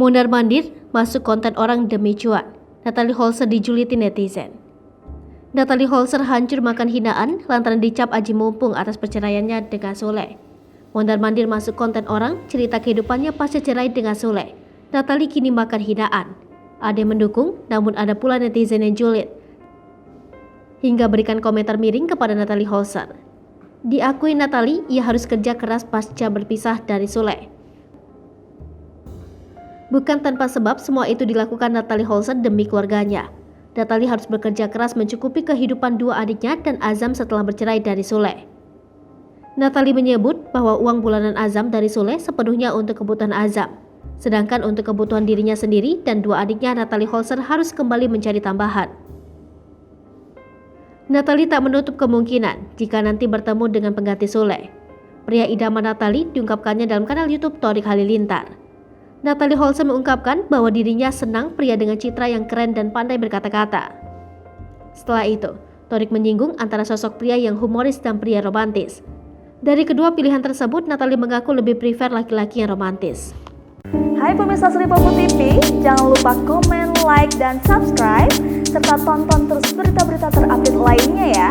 Mondar-mandir masuk konten orang demi cuan. Natalie Holzer dijuliti netizen. Natalie Holzer hancur makan hinaan lantaran dicap aji mumpung atas perceraiannya dengan Sule. Mondar-mandir masuk konten orang, cerita kehidupannya pasca cerai dengan Sule. Natalie kini makan hinaan. Ada yang mendukung, namun ada pula netizen yang julid hingga berikan komentar miring kepada Natalie Holzer. Diakui Natalie, ia harus kerja keras pasca berpisah dari Sule. Bukan tanpa sebab semua itu dilakukan Natalie Holzer demi keluarganya. Natalie harus bekerja keras mencukupi kehidupan dua adiknya dan Azam setelah bercerai dari Sule. Natalie menyebut bahwa uang bulanan Azam dari Sule sepenuhnya untuk kebutuhan Azam. Sedangkan untuk kebutuhan dirinya sendiri dan dua adiknya, Natalie Holzer harus kembali mencari tambahan. Natalie tak menutup kemungkinan jika nanti bertemu dengan pengganti Sule. Pria idaman Natalie diungkapkannya dalam kanal YouTube Thorik Halilintar. Natalie Holzer mengungkapkan bahwa dirinya senang pria dengan citra yang keren dan pandai berkata-kata. Setelah itu, Thorik menyinggung antara sosok pria yang humoris dan pria romantis. Dari kedua pilihan tersebut, Natalie mengaku lebih prefer laki-laki yang romantis. Hai pemirsa Sri Popo TV, jangan lupa komen, like, dan subscribe, serta tonton terus berita-berita terupdate lainnya ya.